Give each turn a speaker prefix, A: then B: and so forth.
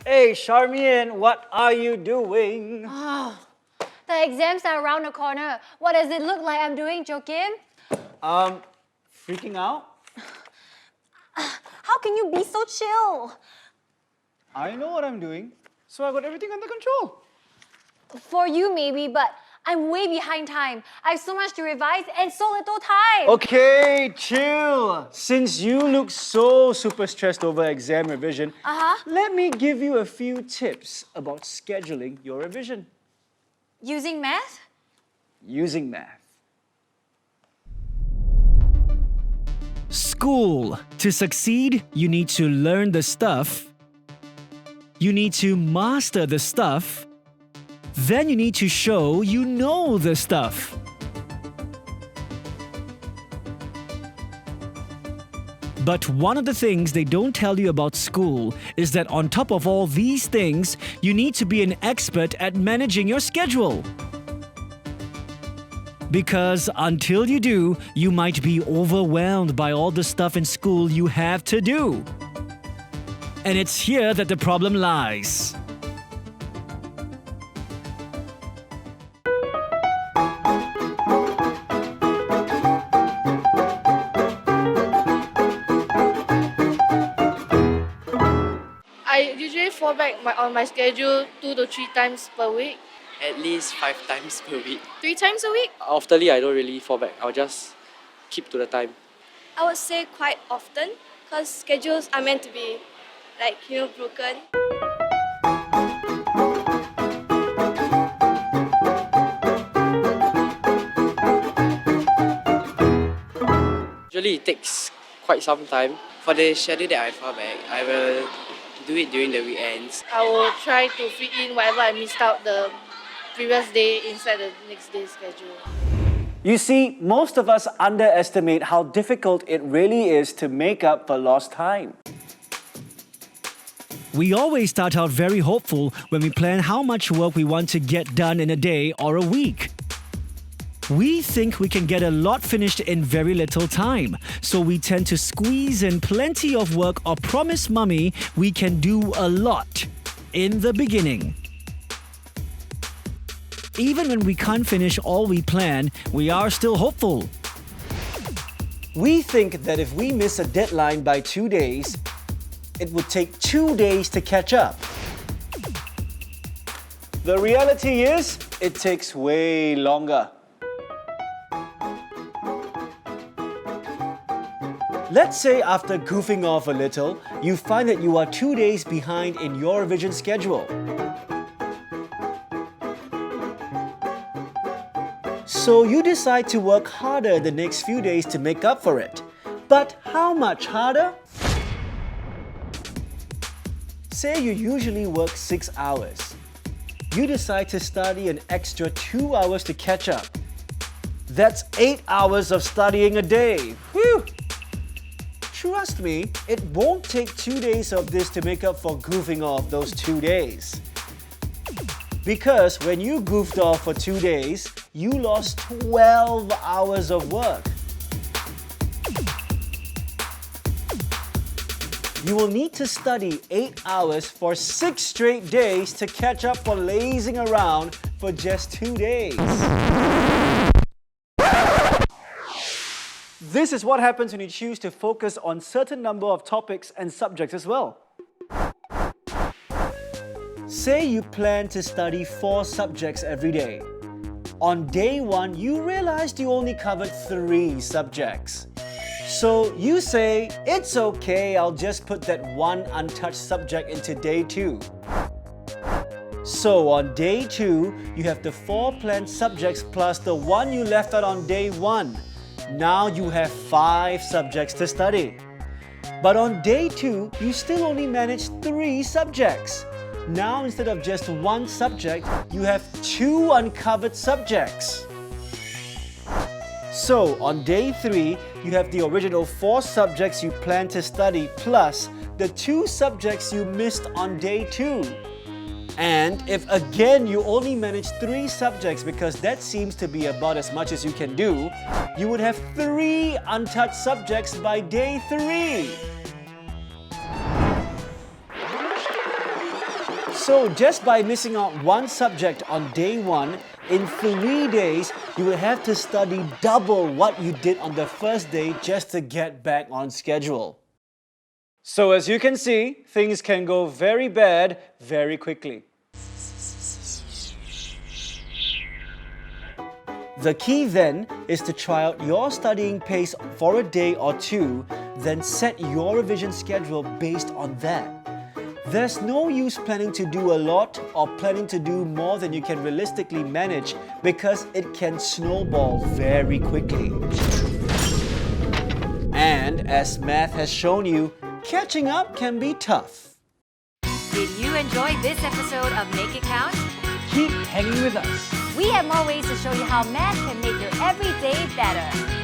A: Hey, Charmian, what are you doing?
B: Oh, the exams are around the corner. What does it look like I'm doing, Joakim?
A: Freaking out?
B: How can you be so chill?
A: I know what I'm doing, so I got everything under control.
B: For you maybe, but I'm way behind time. I have so much to revise and so little time.
A: Okay, chill. Since you look so super stressed over exam revision, let me give you a few tips about scheduling your revision.
B: Using math?
A: Using math.
C: School. To succeed, you need to learn the stuff. You need to master the stuff. Then you need to show you know the stuff. But one of the things they don't tell you about school is that on top of all these things, you need to be an expert at managing your schedule. Because until you do, you might be overwhelmed by all the stuff in school you have to do. And it's here that the problem lies.
D: I usually fall back on my schedule 2 to 3 times per week.
E: At least 5 times per week.
D: 3 times a week?
E: Oftenly, I don't really fall back. I'll just keep to the time.
F: I would say quite often, because schedules are meant to be, broken.
E: Usually, it takes quite some time. For the schedule that I fall back, I will do it during the weekends.
D: I will try to fit in whatever I missed out the previous day inside the next day's schedule.
A: You see, most of us underestimate how difficult it really is to make up for lost time.
C: We always start out very hopeful when we plan how much work we want to get done in a day or a week. We think we can get a lot finished in very little time, so we tend to squeeze in plenty of work or promise mummy we can do a lot in the beginning. Even when we can't finish all we plan, we are still hopeful.
A: We think that if we miss a deadline by 2 days, it would take 2 days to catch up. The reality is, it takes way longer. Let's say after goofing off a little, you find that you are 2 days behind in your revision schedule. So you decide to work harder the next few days to make up for it. But how much harder? Say you usually work 6 hours. You decide to study an extra 2 hours to catch up. That's 8 hours of studying a day. Whew! Trust me, it won't take 2 days of this to make up for goofing off those 2 days. Because when you goofed off for 2 days, you lost 12 hours of work. You will need to study 8 hours for 6 straight days to catch up for lazing around for just 2 days. This is what happens when you choose to focus on certain number of topics and subjects as well. Say you plan to study 4 subjects every day. On day 1, you realized you only covered 3 subjects. So you say, it's okay, I'll just put that one untouched subject into day 2. So on day 2, you have the 4 planned subjects plus the one you left out on day 1. Now you have 5 subjects to study. But on day 2, you still only managed 3 subjects. Now instead of just 1 subject, you have 2 uncovered subjects. So on day 3, you have the original 4 subjects you planned to study plus the 2 subjects you missed on day 2. And if again you only manage 3 subjects because that seems to be about as much as you can do, you would have 3 untouched subjects by day 3. So just by missing out one subject on day 1, in 3 days, you will have to study double what you did on the first day just to get back on schedule. So as you can see, things can go very bad very quickly. The key then is to try out your studying pace for a day or 2, then set your revision schedule based on that. There's no use planning to do a lot or planning to do more than you can realistically manage because it can snowball very quickly. And as math has shown you, catching up can be tough.
G: Did you enjoy this episode of Make It Count?
A: Keep hanging with us.
B: We have more ways to show you how math can make your everyday better.